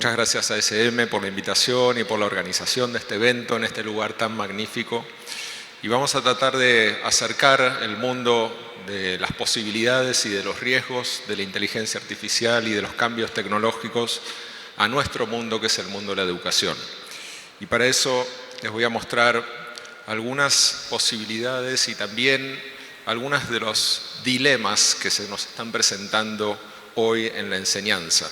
Muchas gracias a SM por la invitación y por la organización de este evento en este lugar tan magnífico. Y vamos a tratar de acercar el mundo de las posibilidades y de los riesgos de la inteligencia artificial y de los cambios tecnológicos a nuestro mundo, que es el mundo de la educación. Y para eso les voy a mostrar algunas posibilidades y también algunos de los dilemas que se nos están presentando hoy en la enseñanza.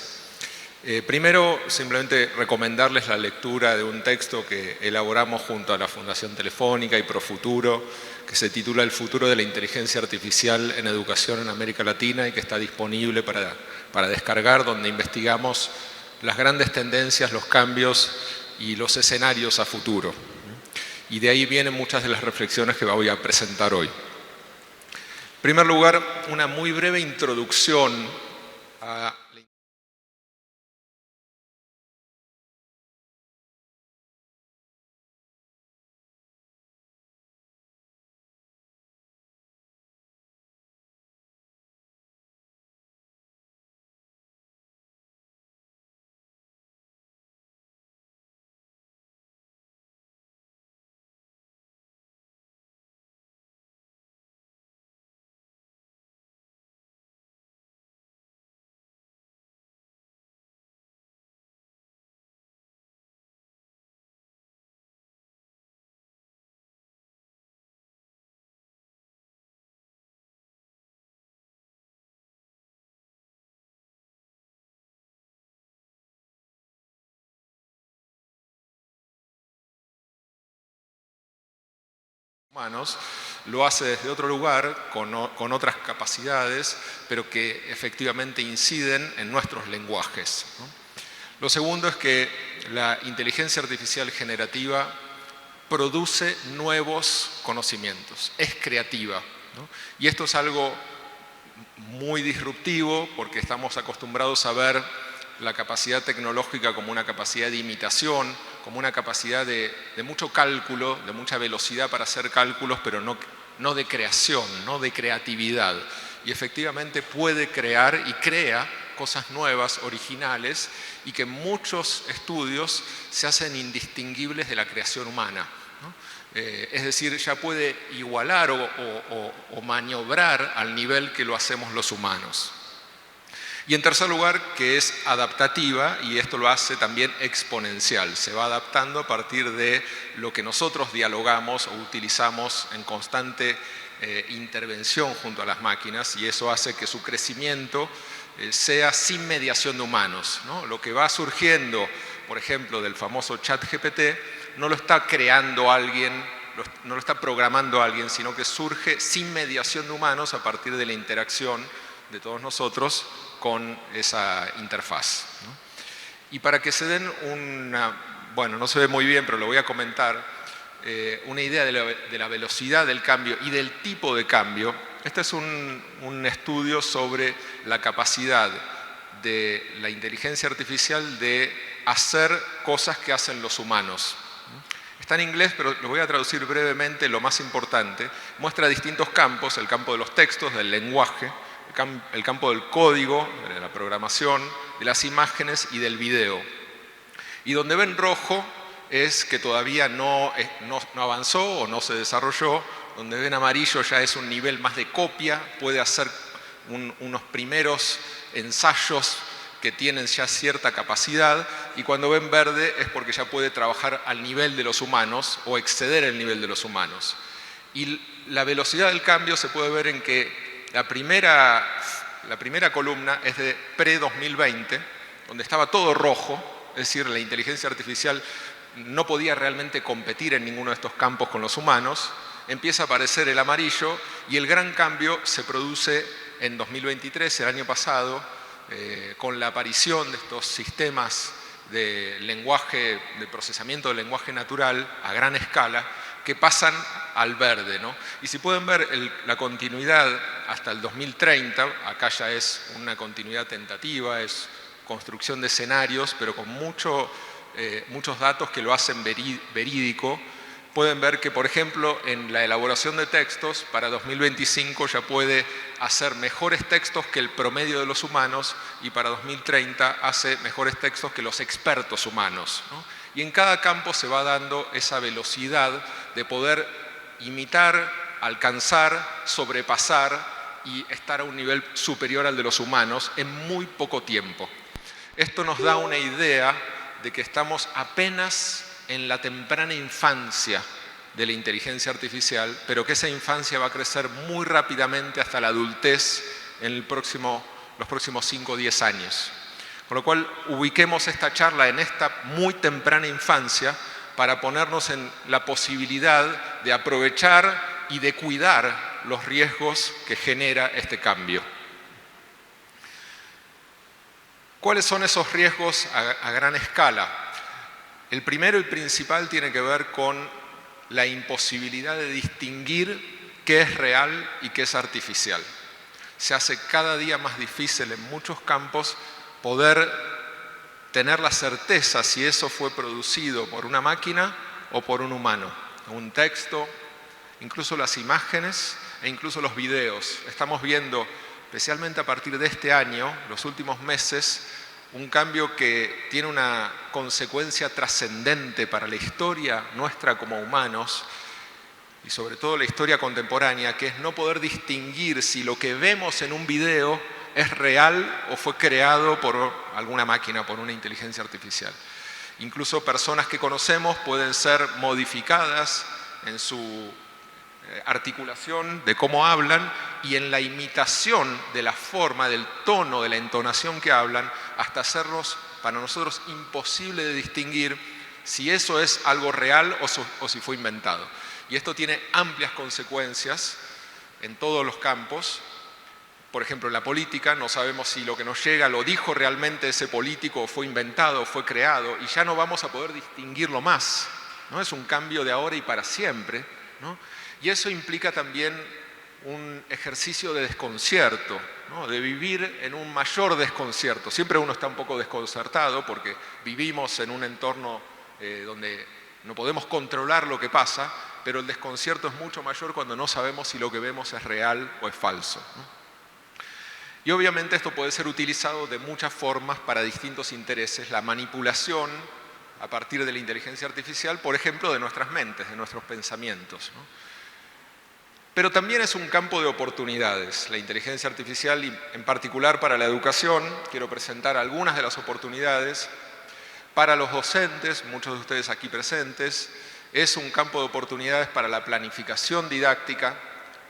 Primero, simplemente recomendarles la lectura de un texto que elaboramos junto a la Fundación Telefónica y Profuturo, que se titula El futuro de la inteligencia artificial en educación en América Latina y que está disponible para descargar, donde investigamos las grandes tendencias, los cambios y los escenarios a futuro. Y de ahí vienen muchas de las reflexiones que voy a presentar hoy. En primer lugar, una muy breve introducción a humanos, lo hace desde otro lugar, con otras capacidades, pero que efectivamente inciden en nuestros lenguajes, ¿no? Lo segundo es que la inteligencia artificial generativa produce nuevos conocimientos, es creativa, ¿no? Y esto es algo muy disruptivo porque estamos acostumbrados a ver la capacidad tecnológica como una capacidad de imitación, como una capacidad de mucho cálculo, de mucha velocidad para hacer cálculos, pero no de creación, no de creatividad. Y efectivamente puede crear y crea cosas nuevas, originales, y que en muchos estudios se hacen indistinguibles de la creación humana, ¿no? Es decir, ya puede igualar o maniobrar al nivel que lo hacemos los humanos. Y en tercer lugar, que es adaptativa, y esto lo hace también exponencial. Se va adaptando a partir de lo que nosotros dialogamos o utilizamos en constante intervención junto a las máquinas, y eso hace que su crecimiento sea sin mediación de humanos, ¿no? Lo que va surgiendo, por ejemplo, del famoso ChatGPT, no lo está creando alguien, no lo está programando alguien, sino que surge sin mediación de humanos a partir de la interacción de todos nosotros con esa interfaz, ¿no? Y para que se den bueno, no se ve muy bien, pero lo voy a comentar, una idea de la velocidad del cambio y del tipo de cambio. Este es un estudio sobre la capacidad de la inteligencia artificial de hacer cosas que hacen los humanos. Está en inglés, pero lo voy a traducir brevemente. Lo más importante, muestra distintos campos: el campo de los textos, del lenguaje, el campo del código, de la programación, de las imágenes y del video. Y donde ven rojo es que todavía no avanzó o no se desarrolló. Donde ven amarillo ya es un nivel más de copia, puede hacer unos primeros ensayos que tienen ya cierta capacidad, y cuando ven verde es porque ya puede trabajar al nivel de los humanos o exceder el nivel de los humanos. Y la velocidad del cambio se puede ver en que la primera columna es de pre-2020, donde estaba todo rojo, es decir, la inteligencia artificial no podía realmente competir en ninguno de estos campos con los humanos. Empieza a aparecer el amarillo y el gran cambio se produce en 2023, el año pasado, con la aparición de estos sistemas de lenguaje, de procesamiento del lenguaje natural a gran escala, que pasan al verde, ¿no? Y si pueden ver la continuidad hasta el 2030, acá ya es una continuidad tentativa, es construcción de escenarios, pero con muchos datos que lo hacen verídico. pueden ver que, por ejemplo, en la elaboración de textos, para 2025 ya puede hacer mejores textos que el promedio de los humanos y para 2030 hace mejores textos que los expertos humanos, ¿no? Y en cada campo se va dando esa velocidad de poder imitar, alcanzar, sobrepasar y estar a un nivel superior al de los humanos en muy poco tiempo. Esto nos da una idea de que estamos apenas en la temprana infancia de la inteligencia artificial, pero que esa infancia va a crecer muy rápidamente hasta la adultez en los próximos 5 o 10 años. Con lo cual, ubiquemos esta charla en esta muy temprana infancia para ponernos en la posibilidad de aprovechar y de cuidar los riesgos que genera este cambio. ¿Cuáles son esos riesgos a gran escala? El primero y principal tiene que ver con la imposibilidad de distinguir qué es real y qué es artificial. Se hace cada día más difícil en muchos campos poder tener la certeza si eso fue producido por una máquina o por un humano. Un texto, incluso las imágenes e incluso los videos. Estamos viendo, especialmente a partir de este año, los últimos meses, un cambio que tiene una consecuencia trascendente para la historia nuestra como humanos y sobre todo la historia contemporánea, que es no poder distinguir si lo que vemos en un video es real o fue creado por alguna máquina, por una inteligencia artificial. Incluso personas que conocemos pueden ser modificadas en su articulación de cómo hablan y en la imitación de la forma, del tono, de la entonación que hablan, hasta hacernos para nosotros imposible de distinguir si eso es algo real o si fue inventado. Y esto tiene amplias consecuencias en todos los campos. Por ejemplo, en la política no sabemos si lo que nos llega lo dijo realmente ese político o fue inventado o fue creado y ya no vamos a poder distinguirlo más, ¿no? Es un cambio de ahora y para siempre, ¿no? Y eso implica también un ejercicio de desconcierto, ¿no? De vivir en un mayor desconcierto. Siempre uno está un poco desconcertado porque vivimos en un entorno donde no podemos controlar lo que pasa, pero el desconcierto es mucho mayor cuando no sabemos si lo que vemos es real o es falso, ¿no? Y obviamente esto puede ser utilizado de muchas formas para distintos intereses. La manipulación a partir de la inteligencia artificial, por ejemplo, de nuestras mentes, de nuestros pensamientos, ¿no? Pero también es un campo de oportunidades. La inteligencia artificial, y en particular para la educación, quiero presentar algunas de las oportunidades. Para los docentes, muchos de ustedes aquí presentes, es un campo de oportunidades para la planificación didáctica,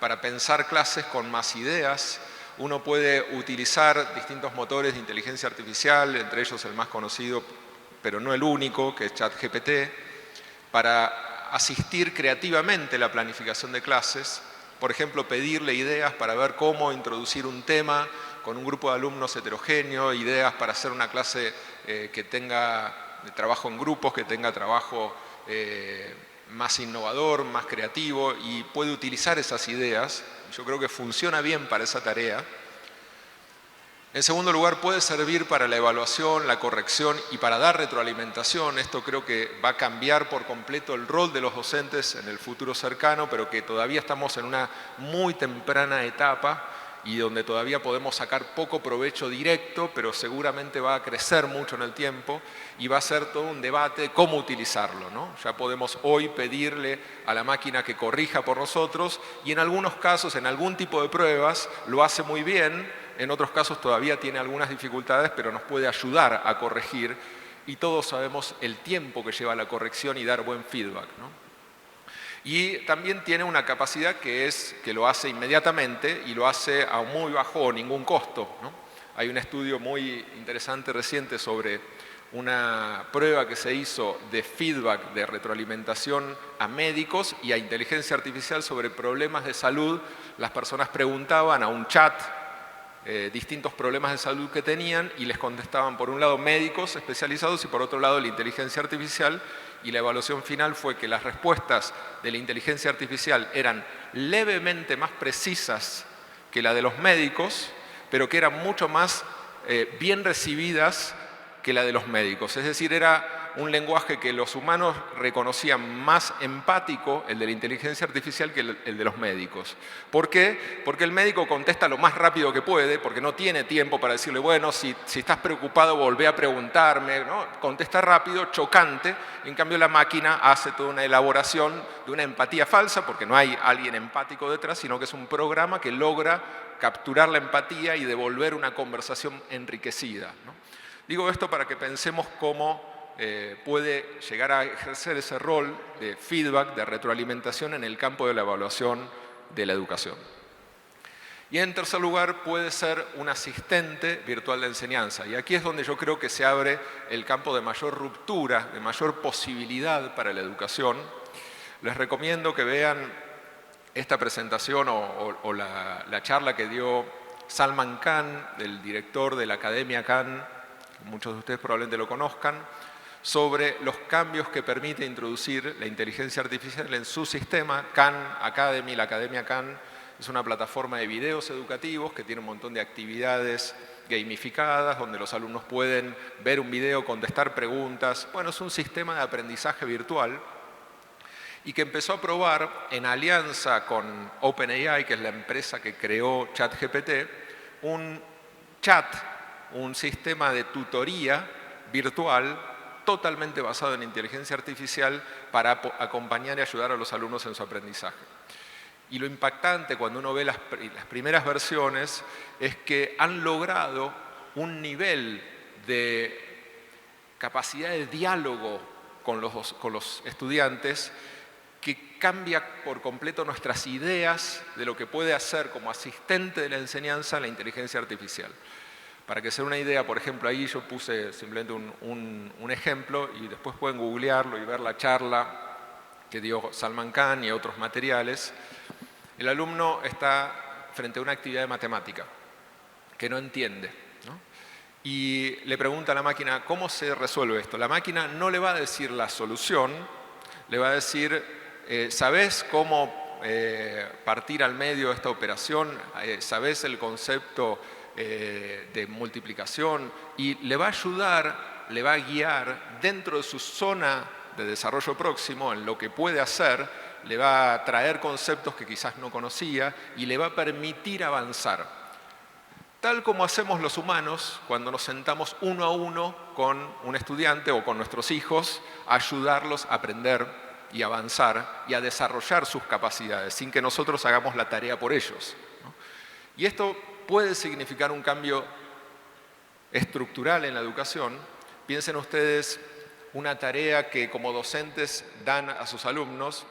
para pensar clases con más ideas. Uno puede utilizar distintos motores de inteligencia artificial, entre ellos el más conocido, pero no el único, que es ChatGPT, para asistir creativamente la planificación de clases. Por ejemplo, pedirle ideas para ver cómo introducir un tema con un grupo de alumnos heterogéneo, ideas para hacer una clase que tenga trabajo en grupos, que tenga trabajo más innovador, más creativo, y puede utilizar esas ideas. Yo creo que funciona bien para esa tarea. En segundo lugar, puede servir para la evaluación, la corrección y para dar retroalimentación. Esto creo que va a cambiar por completo el rol de los docentes en el futuro cercano, pero que todavía estamos en una muy temprana etapa y donde todavía podemos sacar poco provecho directo, pero seguramente va a crecer mucho en el tiempo y va a ser todo un debate de cómo utilizarlo, ¿no? Ya podemos hoy pedirle a la máquina que corrija por nosotros y en algunos casos, en algún tipo de pruebas, lo hace muy bien. En otros casos todavía tiene algunas dificultades, pero nos puede ayudar a corregir y todos sabemos el tiempo que lleva la corrección y dar buen feedback, ¿no? Y también tiene una capacidad que lo hace inmediatamente y lo hace a muy bajo o ningún costo, ¿no? Hay un estudio muy interesante reciente sobre una prueba que se hizo de feedback, de retroalimentación a médicos y a inteligencia artificial sobre problemas de salud. Las personas preguntaban a un chat distintos problemas de salud que tenían y les contestaban por un lado médicos especializados y por otro lado la inteligencia artificial, y la evaluación final fue que las respuestas de la inteligencia artificial eran levemente más precisas que la de los médicos, pero que eran mucho más bien recibidas que la de los médicos. Es decir, era un lenguaje que los humanos reconocían más empático, el de la inteligencia artificial, que el de los médicos. ¿Por qué? Porque el médico contesta lo más rápido que puede, porque no tiene tiempo para decirle, bueno, si estás preocupado, volvé a preguntarme, ¿no? Contesta rápido, chocante. En cambio, la máquina hace toda una elaboración de una empatía falsa, porque no hay alguien empático detrás, sino que es un programa que logra capturar la empatía y devolver una conversación enriquecida, ¿no? Digo esto para que pensemos cómo puede llegar a ejercer ese rol de feedback, de retroalimentación en el campo de la evaluación de la educación. Y en tercer lugar, puede ser un asistente virtual de enseñanza. Y aquí es donde yo creo que se abre el campo de mayor ruptura, de mayor posibilidad para la educación. Les recomiendo que vean esta presentación o la charla que dio Salman Khan, el director de la Academia Khan, muchos de ustedes probablemente lo conozcan, sobre los cambios que permite introducir la inteligencia artificial en su sistema. Khan Academy, la Academia Khan, es una plataforma de videos educativos que tiene un montón de actividades gamificadas, donde los alumnos pueden ver un video, contestar preguntas. Bueno, es un sistema de aprendizaje virtual y que empezó a probar en alianza con OpenAI, que es la empresa que creó ChatGPT, un chat, un sistema de tutoría virtual totalmente basado en inteligencia artificial para acompañar y ayudar a los alumnos en su aprendizaje. Y lo impactante cuando uno ve las primeras versiones es que han logrado un nivel de capacidad de diálogo con los estudiantes que cambia por completo nuestras ideas de lo que puede hacer como asistente de la enseñanza la inteligencia artificial. Para que sea una idea, por ejemplo, ahí yo puse simplemente un ejemplo y después pueden googlearlo y ver la charla que dio Salman Khan y otros materiales. El alumno está frente a una actividad de matemática que no entiende, ¿no? Y le pregunta a la máquina, ¿cómo se resuelve esto? La máquina no le va a decir la solución, le va a decir, ¿sabés cómo partir al medio esta operación? ¿Sabés el concepto de multiplicación? Y le va a ayudar, le va a guiar dentro de su zona de desarrollo próximo en lo que puede hacer, le va a traer conceptos que quizás no conocía y le va a permitir avanzar. Tal como hacemos los humanos cuando nos sentamos uno a uno con un estudiante o con nuestros hijos, a ayudarlos a aprender y avanzar y a desarrollar sus capacidades sin que nosotros hagamos la tarea por ellos, ¿no? Y esto puede significar un cambio estructural en la educación. Piensen ustedes una tarea que como docentes dan a sus alumnos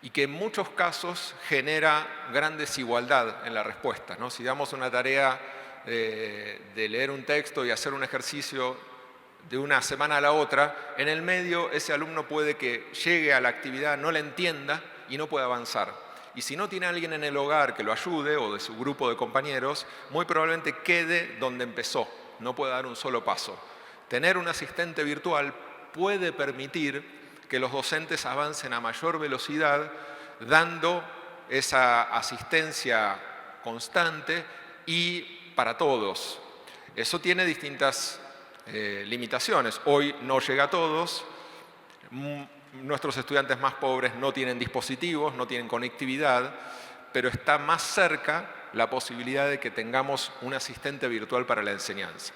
y que en muchos casos genera gran desigualdad en la respuesta, ¿no? Si damos una tarea de leer un texto y hacer un ejercicio de una semana a la otra, en el medio ese alumno puede que llegue a la actividad, no la entienda y no pueda avanzar. Y si no tiene alguien en el hogar que lo ayude o de su grupo de compañeros, muy probablemente quede donde empezó, no pueda dar un solo paso. Tener un asistente virtual puede permitir que los docentes avancen a mayor velocidad, dando esa asistencia constante y para todos. Eso tiene distintas limitaciones. Hoy no llega a todos. Nuestros estudiantes más pobres no tienen dispositivos, no tienen conectividad, pero está más cerca la posibilidad de que tengamos un asistente virtual para la enseñanza.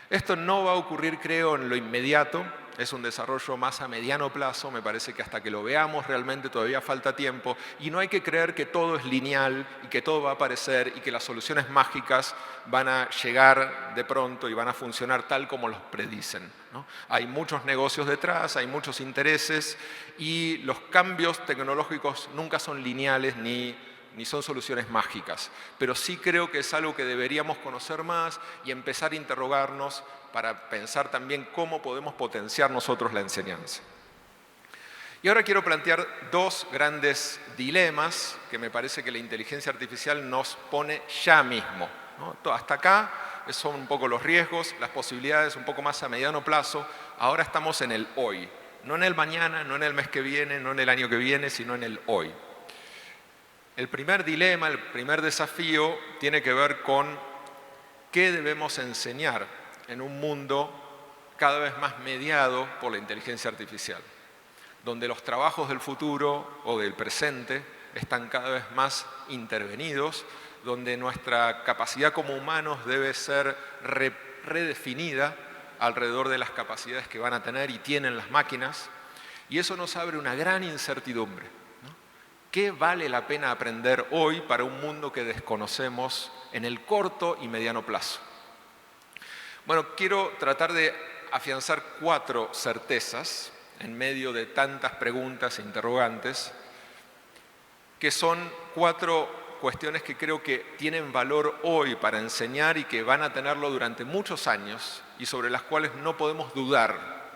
Esto no va a ocurrir, creo, en lo inmediato, es un desarrollo más a mediano plazo, me parece que hasta que lo veamos realmente todavía falta tiempo y no hay que creer que todo es lineal y que todo va a aparecer y que las soluciones mágicas van a llegar de pronto y van a funcionar tal como los predicen, ¿no? Hay muchos negocios detrás, hay muchos intereses y los cambios tecnológicos nunca son lineales ni son soluciones mágicas, pero sí creo que es algo que deberíamos conocer más y empezar a interrogarnos para pensar también cómo podemos potenciar nosotros la enseñanza. Y ahora quiero plantear dos grandes dilemas que me parece que la inteligencia artificial nos pone ya mismo, ¿no? Hasta acá son un poco los riesgos, las posibilidades un poco más a mediano plazo, ahora estamos en el hoy, no en el mañana, no en el mes que viene, no en el año que viene, sino en el hoy. El primer dilema, el primer desafío tiene que ver con qué debemos enseñar en un mundo cada vez más mediado por la inteligencia artificial, donde los trabajos del futuro o del presente están cada vez más intervenidos, donde nuestra capacidad como humanos debe ser redefinida alrededor de las capacidades que van a tener y tienen las máquinas, y eso nos abre una gran incertidumbre, ¿no? ¿Qué vale la pena aprender hoy para un mundo que desconocemos en el corto y mediano plazo? Bueno, quiero tratar de afianzar 4 certezas en medio de tantas preguntas e interrogantes, que son 4 cuestiones que creo que tienen valor hoy para enseñar y que van a tenerlo durante muchos años y sobre las cuales no podemos dudar,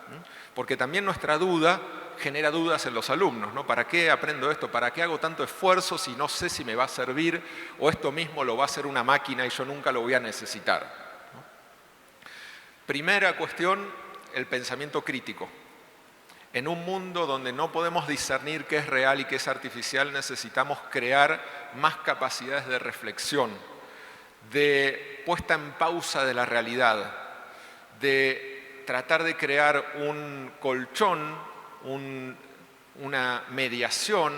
¿no? Porque también nuestra duda genera dudas en los alumnos, ¿no? ¿Para qué aprendo esto? ¿Para qué hago tanto esfuerzo si no sé si me va a servir o esto mismo lo va a hacer una máquina y yo nunca lo voy a necesitar, ¿no? Primera cuestión, el pensamiento crítico. En un mundo donde no podemos discernir qué es real y qué es artificial, necesitamos crear más capacidades de reflexión, de puesta en pausa de la realidad, de tratar de crear un colchón, una mediación,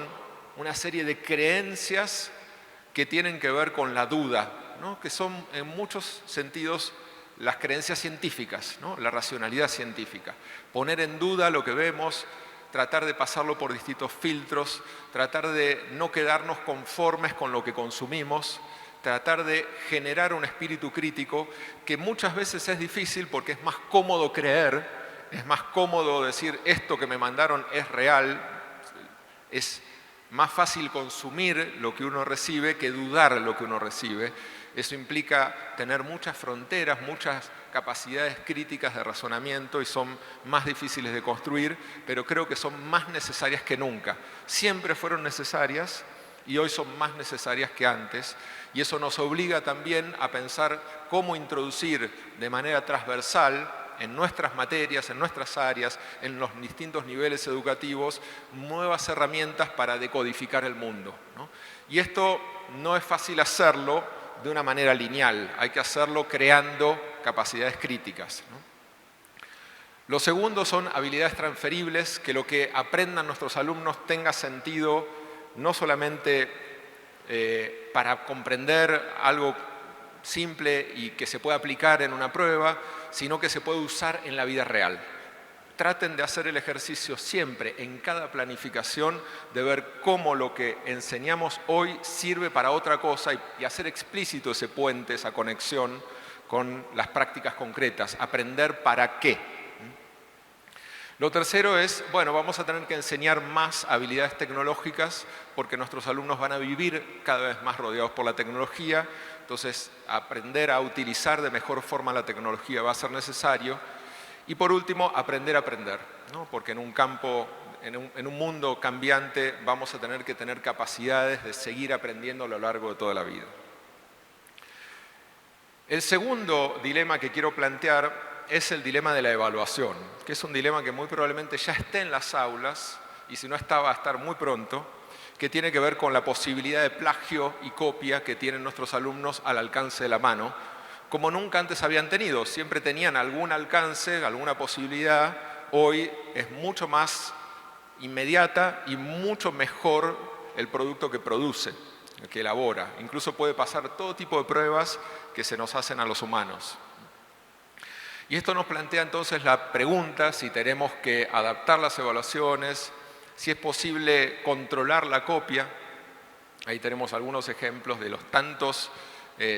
una serie de creencias que tienen que ver con la duda, ¿no? Que son en muchos sentidos las creencias científicas, ¿no? La racionalidad científica. Poner en duda lo que vemos, tratar de pasarlo por distintos filtros, tratar de no quedarnos conformes con lo que consumimos, tratar de generar un espíritu crítico que muchas veces es difícil porque es más cómodo creer, es más cómodo decir esto que me mandaron es real, es más fácil consumir lo que uno recibe que dudar lo que uno recibe. Eso implica tener muchas fronteras, muchas capacidades críticas de razonamiento y son más difíciles de construir, pero creo que son más necesarias que nunca. Siempre fueron necesarias y hoy son más necesarias que antes, y eso nos obliga también a pensar cómo introducir de manera transversal en nuestras materias, en nuestras áreas, en los distintos niveles educativos, nuevas herramientas para decodificar el mundo, ¿no? Y esto no es fácil hacerlo de una manera lineal, hay que hacerlo creando capacidades críticas, ¿no? Lo segundo son habilidades transferibles, que lo que aprendan nuestros alumnos tenga sentido no solamente para comprender algo simple y que se pueda aplicar en una prueba, sino que se puede usar en la vida real. Traten de hacer el ejercicio siempre, en cada planificación, de ver cómo lo que enseñamos hoy sirve para otra cosa y hacer explícito ese puente, esa conexión con las prácticas concretas. Aprender para qué. Lo tercero es, bueno, vamos a tener que enseñar más habilidades tecnológicas porque nuestros alumnos van a vivir cada vez más rodeados por la tecnología. Entonces, aprender a utilizar de mejor forma la tecnología va a ser necesario. Y por último, aprender a aprender, ¿no? Porque en un campo, en un mundo cambiante, vamos a tener que tener capacidades de seguir aprendiendo a lo largo de toda la vida. El segundo dilema que quiero plantear es el dilema de la evaluación, que es un dilema que muy probablemente ya esté en las aulas, y si no está, va a estar muy pronto, que tiene que ver con la posibilidad de plagio y copia que tienen nuestros alumnos al alcance de la mano, como nunca antes habían tenido. Siempre tenían algún alcance, alguna posibilidad. Hoy es mucho más inmediata y mucho mejor el producto que produce, que elabora. Incluso puede pasar todo tipo de pruebas que se nos hacen a los humanos. Y esto nos plantea entonces la pregunta si tenemos que adaptar las evaluaciones, si es posible controlar la copia. Ahí tenemos algunos ejemplos de los tantos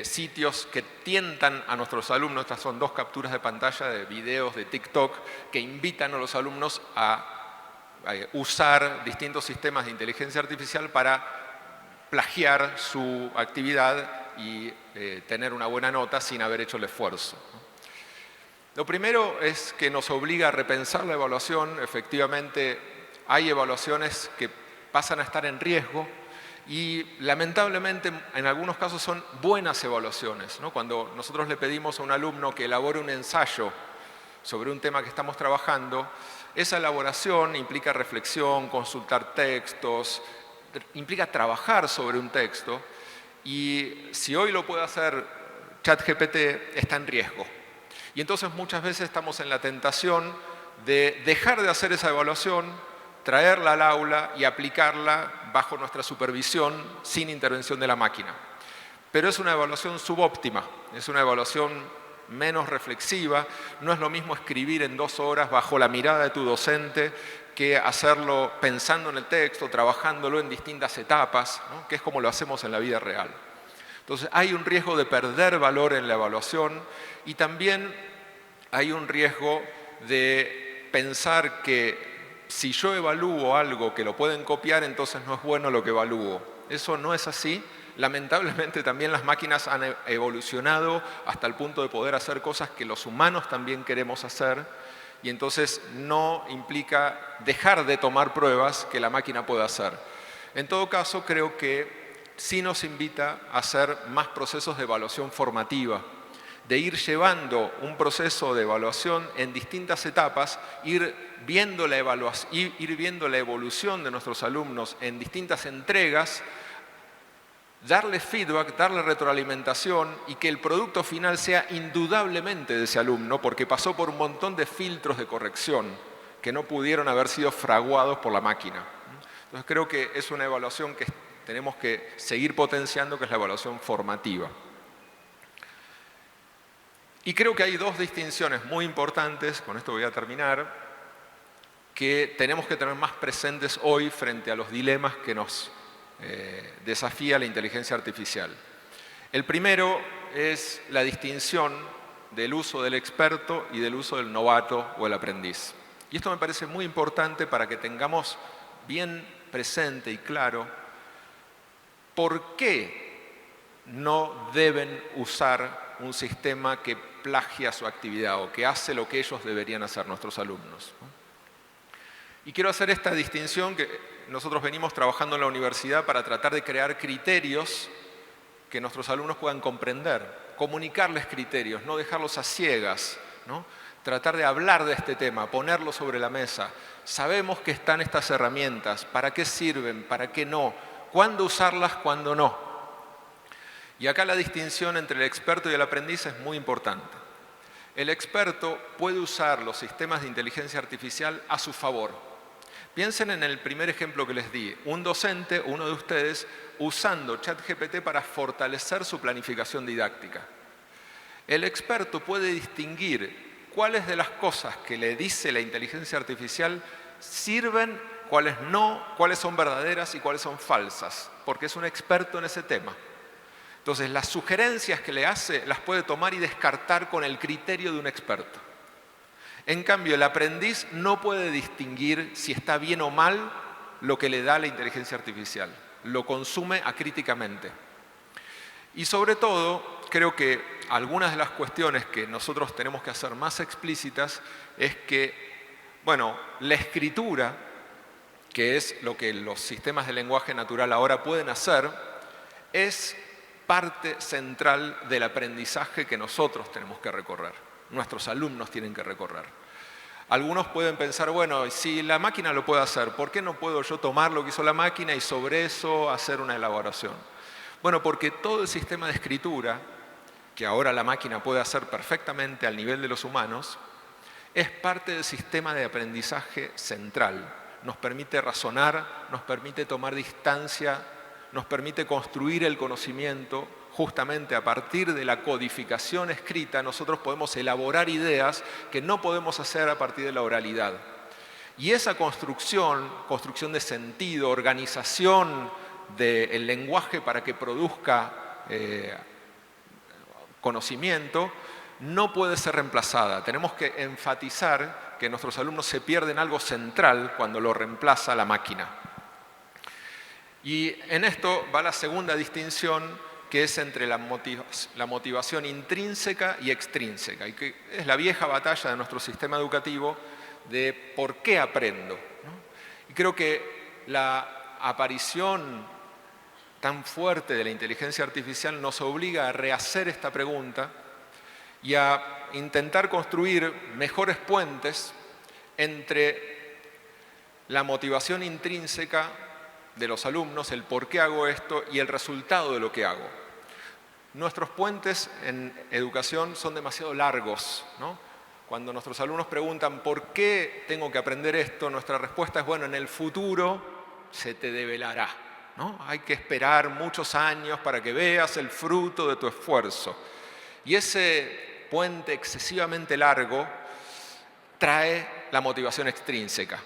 sitios que tientan a nuestros alumnos. Estas son 2 capturas de pantalla de videos de TikTok que invitan a los alumnos a usar distintos sistemas de inteligencia artificial para plagiar su actividad y tener una buena nota sin haber hecho el esfuerzo. Lo primero es que nos obliga a repensar la evaluación. Efectivamente, hay evaluaciones que pasan a estar en riesgo y lamentablemente en algunos casos son buenas evaluaciones, ¿no? Cuando nosotros le pedimos a un alumno que elabore un ensayo sobre un tema que estamos trabajando, esa elaboración implica reflexión, consultar textos, implica trabajar sobre un texto, y si hoy lo puede hacer ChatGPT, está en riesgo. Y entonces muchas veces estamos en la tentación de dejar de hacer esa evaluación, traerla al aula y aplicarla bajo nuestra supervisión sin intervención de la máquina. Pero es una evaluación subóptima, es una evaluación menos reflexiva. No es lo mismo escribir en 2 horas bajo la mirada de tu docente que hacerlo pensando en el texto, trabajándolo en distintas etapas, ¿no? Que es como lo hacemos en la vida real. Entonces hay un riesgo de perder valor en la evaluación y también hay un riesgo de pensar que si yo evalúo algo que lo pueden copiar, entonces no es bueno lo que evalúo. Eso no es así. Lamentablemente también las máquinas han evolucionado hasta el punto de poder hacer cosas que los humanos también queremos hacer y entonces no implica dejar de tomar pruebas que la máquina pueda hacer. En todo caso, creo que sí nos invita a hacer más procesos de evaluación formativa, de ir llevando un proceso de evaluación en distintas etapas, ir viendo la evolución de nuestros alumnos en distintas entregas, darle feedback, darle retroalimentación y que el producto final sea indudablemente de ese alumno porque pasó por un montón de filtros de corrección que no pudieron haber sido fraguados por la máquina. Entonces creo que es una evaluación que tenemos que seguir potenciando, que es la evaluación formativa. Y creo que hay 2 distinciones muy importantes, con esto voy a terminar, que tenemos que tener más presentes hoy frente a los dilemas que nos desafía la inteligencia artificial. El primero es la distinción del uso del experto y del uso del novato o el aprendiz. Y esto me parece muy importante para que tengamos bien presente y claro por qué no deben usar un sistema que plagia su actividad o que hace lo que ellos deberían hacer, nuestros alumnos. Y quiero hacer esta distinción que nosotros venimos trabajando en la universidad para tratar de crear criterios que nuestros alumnos puedan comprender, comunicarles criterios, no dejarlos a ciegas, ¿no? Tratar de hablar de este tema, ponerlo sobre la mesa. Sabemos que están estas herramientas, ¿para qué sirven? ¿Para qué no? ¿Cuándo usarlas? ¿Cuándo no? Y acá la distinción entre el experto y el aprendiz es muy importante. El experto puede usar los sistemas de inteligencia artificial a su favor. Piensen en el primer ejemplo que les di. Un docente, uno de ustedes, usando ChatGPT para fortalecer su planificación didáctica. El experto puede distinguir cuáles de las cosas que le dice la inteligencia artificial sirven, cuáles no, cuáles son verdaderas y cuáles son falsas, porque es un experto en ese tema. Entonces, las sugerencias que le hace las puede tomar y descartar con el criterio de un experto. En cambio, el aprendiz no puede distinguir si está bien o mal lo que le da la inteligencia artificial. Lo consume acríticamente. Y sobre todo, creo que algunas de las cuestiones que nosotros tenemos que hacer más explícitas es que, bueno, la escritura, que es lo que los sistemas de lenguaje natural ahora pueden hacer, es parte central del aprendizaje que nosotros tenemos que recorrer, nuestros alumnos tienen que recorrer. Algunos pueden pensar, bueno, si la máquina lo puede hacer, ¿por qué no puedo yo tomar lo que hizo la máquina y sobre eso hacer una elaboración? Bueno, porque todo el sistema de escritura, que ahora la máquina puede hacer perfectamente al nivel de los humanos, es parte del sistema de aprendizaje central. Nos permite razonar, nos permite tomar distancia, nos permite construir el conocimiento. Justamente a partir de la codificación escrita nosotros podemos elaborar ideas que no podemos hacer a partir de la oralidad. Y esa construcción de sentido, organización del lenguaje para que produzca conocimiento, no puede ser reemplazada. Tenemos que enfatizar que nuestros alumnos se pierden algo central cuando lo reemplaza la máquina. Y en esto va la segunda distinción, que es entre la motivación intrínseca y extrínseca, y que es la vieja batalla de nuestro sistema educativo de por qué aprendo, ¿no? Y creo que la aparición tan fuerte de la inteligencia artificial nos obliga a rehacer esta pregunta y a intentar construir mejores puentes entre la motivación intrínseca de los alumnos, el por qué hago esto y el resultado de lo que hago. Nuestros puentes en educación son demasiado largos, ¿no? Cuando nuestros alumnos preguntan ¿por qué tengo que aprender esto? Nuestra respuesta es, bueno, en el futuro se te develará, ¿no? Hay que esperar muchos años para que veas el fruto de tu esfuerzo. Y ese puente excesivamente largo trae la motivación extrínseca.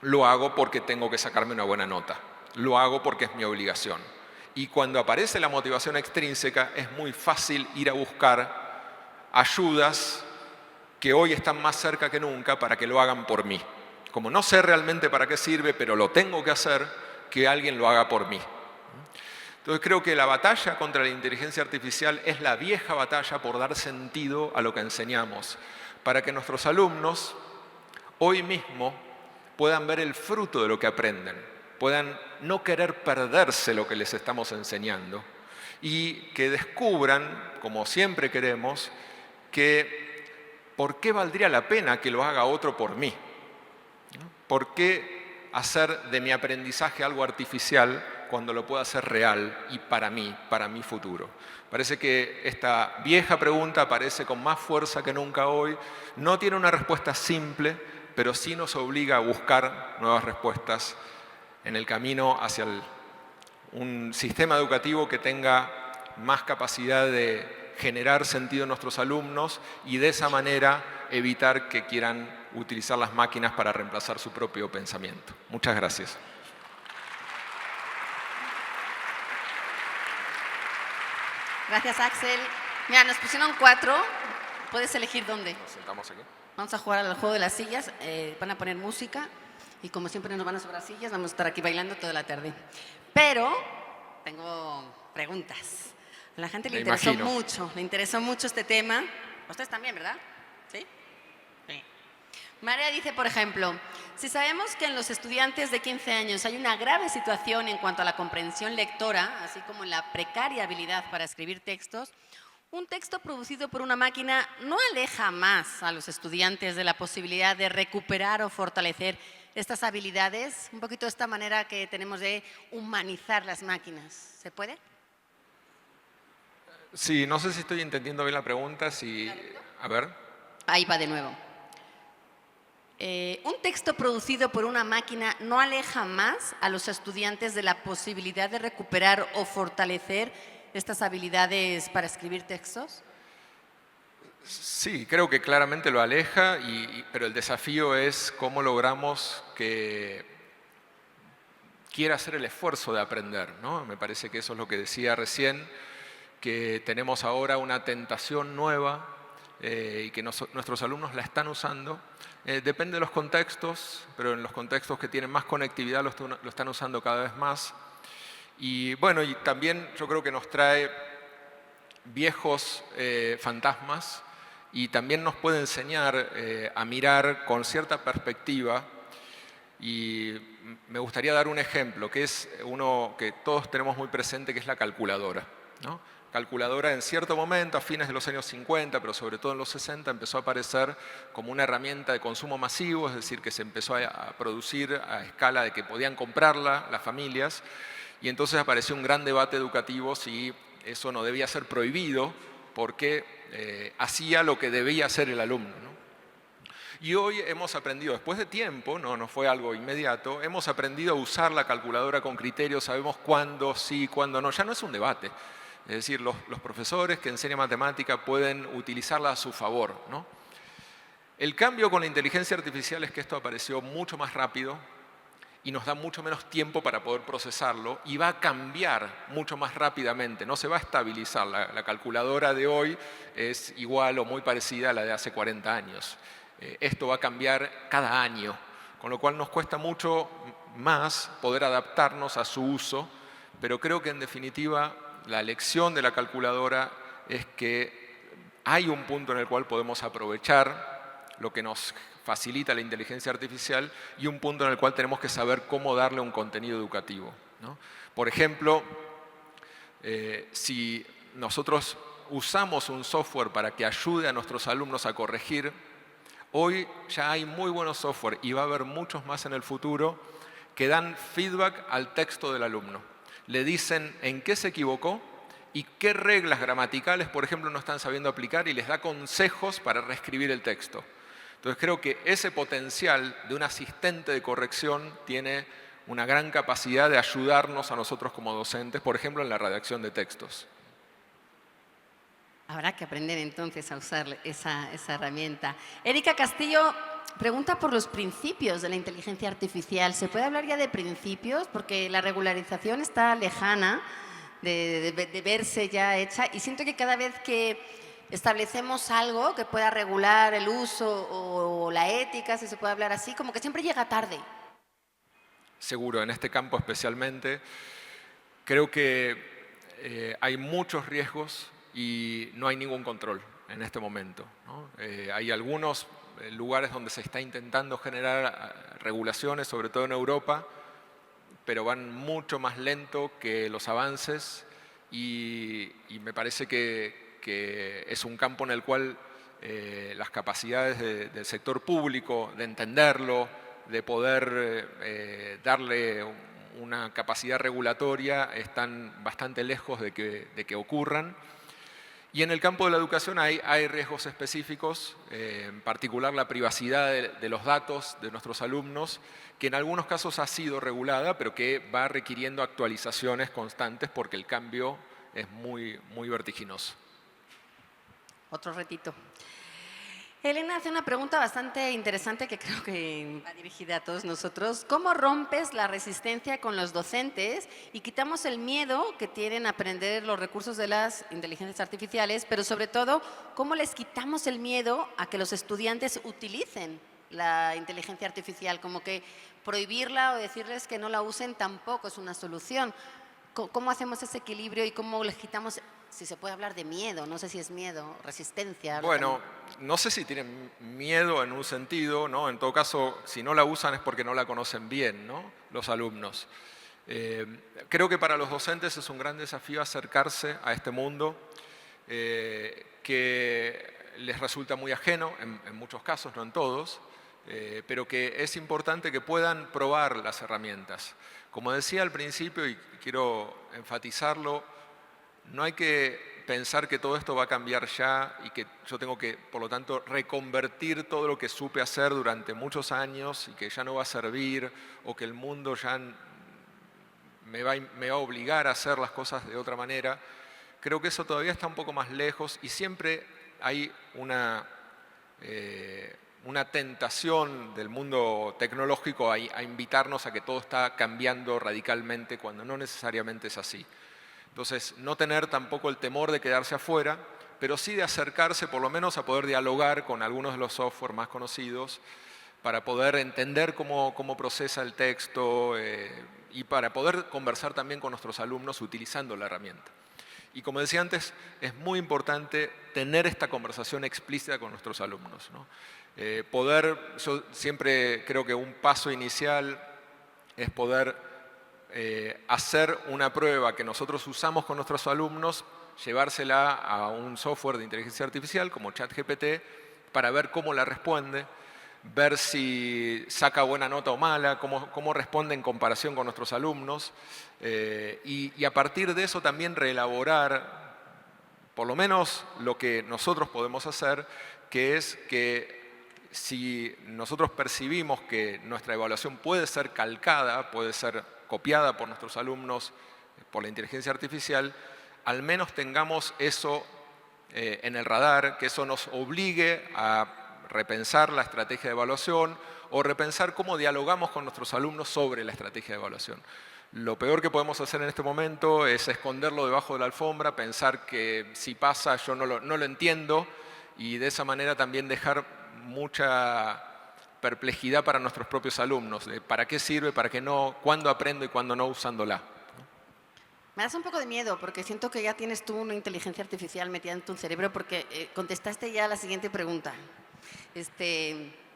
Lo hago porque tengo que sacarme una buena nota. Lo hago porque es mi obligación. Y cuando aparece la motivación extrínseca es muy fácil ir a buscar ayudas que hoy están más cerca que nunca para que lo hagan por mí. Como no sé realmente para qué sirve, pero lo tengo que hacer, que alguien lo haga por mí. Entonces creo que la batalla contra la inteligencia artificial es la vieja batalla por dar sentido a lo que enseñamos, para que nuestros alumnos hoy mismo puedan ver el fruto de lo que aprenden, puedan no querer perderse lo que les estamos enseñando y que descubran, como siempre queremos, que ¿por qué valdría la pena que lo haga otro por mí? ¿Por qué hacer de mi aprendizaje algo artificial cuando lo puedo hacer real y para mí, para mi futuro? Parece que esta vieja pregunta aparece con más fuerza que nunca hoy. No tiene una respuesta simple, pero sí nos obliga a buscar nuevas respuestas en el camino hacia un sistema educativo que tenga más capacidad de generar sentido en nuestros alumnos y de esa manera evitar que quieran utilizar las máquinas para reemplazar su propio pensamiento. Muchas gracias. Gracias, Axel. Mira, nos pusieron 4. Puedes elegir dónde. Nos sentamos aquí. Vamos a jugar al juego de las sillas. Van a poner música y como siempre nos van a sobrar sillas, vamos a estar aquí bailando toda la tarde. Pero tengo preguntas. A la gente le interesó mucho este tema. Ustedes también, ¿verdad? ¿Sí? Sí. María dice, por ejemplo, si sabemos que en los estudiantes de 15 años hay una grave situación en cuanto a la comprensión lectora, así como en la precaria habilidad para escribir textos, un texto producido por una máquina no aleja más a los estudiantes de la posibilidad de recuperar o fortalecer estas habilidades, un poquito de esta manera que tenemos de humanizar las máquinas. ¿Se puede? Sí, no sé si estoy entendiendo bien la pregunta. A ver. Ahí va de nuevo. ¿Un texto producido por una máquina no aleja más a los estudiantes de la posibilidad de recuperar o fortalecer estas habilidades para escribir textos? Sí, creo que claramente lo aleja, pero el desafío es cómo logramos que quiera hacer el esfuerzo de aprender, ¿no? Me parece que eso es lo que decía recién, que tenemos ahora una tentación nueva y que nuestros alumnos la están usando. Depende de los contextos, pero en los contextos que tienen más conectividad lo están usando cada vez más. Y bueno, y también yo creo que nos trae viejos fantasmas y también nos puede enseñar a mirar con cierta perspectiva. Y me gustaría dar un ejemplo, que es uno que todos tenemos muy presente, que es la calculadora, ¿no? Calculadora en cierto momento, a fines de los años 50, pero sobre todo en los 60, empezó a aparecer como una herramienta de consumo masivo, es decir, que se empezó a producir a escala de que podían comprarla las familias, y entonces apareció un gran debate educativo si eso no debía ser prohibido, porque hacía lo que debía hacer el alumno, ¿no? Y hoy hemos aprendido, después de tiempo, no fue algo inmediato, hemos aprendido a usar la calculadora con criterio, sabemos cuándo sí, cuándo no, ya no es un debate. Es decir, los profesores que enseñan matemática pueden utilizarla a su favor, ¿no? El cambio con la inteligencia artificial es que esto apareció mucho más rápido y nos da mucho menos tiempo para poder procesarlo y va a cambiar mucho más rápidamente, no se va a estabilizar. La calculadora de hoy es igual o muy parecida a la de hace 40 años. Esto va a cambiar cada año, con lo cual nos cuesta mucho más poder adaptarnos a su uso, pero creo que en definitiva la lección de la calculadora es que hay un punto en el cual podemos aprovechar lo que nos facilita la inteligencia artificial y un punto en el cual tenemos que saber cómo darle un contenido educativo, ¿no? Por ejemplo, si nosotros usamos un software para que ayude a nuestros alumnos a corregir, hoy ya hay muy buenos software y va a haber muchos más en el futuro que dan feedback al texto del alumno. Le dicen en qué se equivocó y qué reglas gramaticales, por ejemplo, no están sabiendo aplicar y les da consejos para reescribir el texto. Entonces creo que ese potencial de un asistente de corrección tiene una gran capacidad de ayudarnos a nosotros como docentes, por ejemplo, en la redacción de textos. Habrá que aprender entonces a usar esa herramienta. Erika Castillo pregunta por los principios de la inteligencia artificial. ¿Se puede hablar ya de principios? Porque la regularización está lejana de verse ya hecha y siento que cada vez que establecemos algo que pueda regular el uso o la ética, si se puede hablar así, como que siempre llega tarde. Seguro, en este campo especialmente, creo que hay muchos riesgos y no hay ningún control en este momento, ¿no? Hay algunos lugares donde se está intentando generar regulaciones, sobre todo en Europa, pero van mucho más lento que los avances y me parece que es un campo en el cual las capacidades del sector público de entenderlo, de poder darle una capacidad regulatoria, están bastante lejos de que ocurran. Y en el campo de la educación hay riesgos específicos, en particular la privacidad de los datos de nuestros alumnos, que en algunos casos ha sido regulada, pero que va requiriendo actualizaciones constantes porque el cambio es muy vertiginoso. Otro retito. Elena hace una pregunta bastante interesante que creo que va dirigida a todos nosotros. ¿Cómo rompes la resistencia con los docentes y quitamos el miedo que tienen a aprender los recursos de las inteligencias artificiales, pero sobre todo, cómo les quitamos el miedo a que los estudiantes utilicen la inteligencia artificial? Como que prohibirla o decirles que no la usen tampoco es una solución. ¿Cómo hacemos ese equilibrio y cómo les quitamos, si se puede hablar de miedo, no sé si es miedo, resistencia? Bueno, no sé si tienen miedo en un sentido, ¿no? En todo caso, si no la usan es porque no la conocen bien, ¿no? Los alumnos. Creo que para los docentes es un gran desafío acercarse a este mundo que les resulta muy ajeno, en muchos casos, no en todos, pero que es importante que puedan probar las herramientas. Como decía al principio, y quiero enfatizarlo, no hay que pensar que todo esto va a cambiar ya y que yo tengo que, por lo tanto, reconvertir todo lo que supe hacer durante muchos años y que ya no va a servir o que el mundo ya me va a obligar a hacer las cosas de otra manera. Creo que eso todavía está un poco más lejos y siempre hay una tentación del mundo tecnológico a invitarnos a que todo está cambiando radicalmente cuando no necesariamente es así. Entonces, no tener tampoco el temor de quedarse afuera, pero sí de acercarse por lo menos a poder dialogar con algunos de los software más conocidos para poder entender cómo procesa el texto y para poder conversar también con nuestros alumnos utilizando la herramienta. Y como decía antes, es muy importante tener esta conversación explícita con nuestros alumnos, ¿no? Yo siempre creo que un paso inicial es poder hacer una prueba que nosotros usamos con nuestros alumnos, llevársela a un software de inteligencia artificial como ChatGPT para ver cómo la responde, ver si saca buena nota o mala, cómo responde en comparación con nuestros alumnos y a partir de eso también reelaborar por lo menos lo que nosotros podemos hacer, que es que si nosotros percibimos que nuestra evaluación puede ser calcada, puede ser copiada por nuestros alumnos por la inteligencia artificial, al menos tengamos eso en el radar, que eso nos obligue a repensar la estrategia de evaluación o repensar cómo dialogamos con nuestros alumnos sobre la estrategia de evaluación. Lo peor que podemos hacer en este momento es esconderlo debajo de la alfombra, pensar que si pasa yo no lo entiendo y de esa manera también dejar mucha perplejidad para nuestros propios alumnos, de para qué sirve, para qué no, cuándo aprendo y cuándo no usándola. Me das un poco de miedo porque siento que ya tienes tú una inteligencia artificial metida en tu cerebro porque contestaste ya la siguiente pregunta.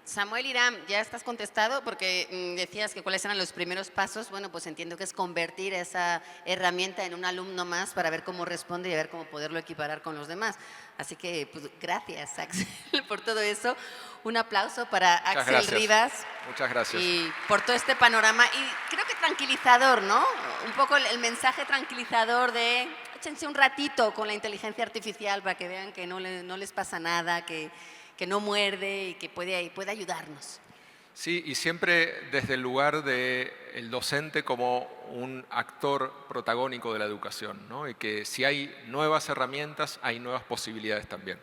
Samuel Irán, ya estás contestado porque decías que cuáles eran los primeros pasos. Bueno, pues entiendo que es convertir esa herramienta en un alumno más para ver cómo responde y ver cómo poderlo equiparar con los demás. Así que, pues, gracias, Axel, por todo eso. Un aplauso para Axel Rivas. Muchas gracias. Y por todo este panorama. Y creo que tranquilizador, ¿no? Un poco el mensaje tranquilizador de échense un ratito con la inteligencia artificial para que vean que no les pasa nada, que no muerde y que puede ayudarnos. Sí, y siempre desde el lugar del docente como un actor protagónico de la educación, ¿no? Y que si hay nuevas herramientas, hay nuevas posibilidades también.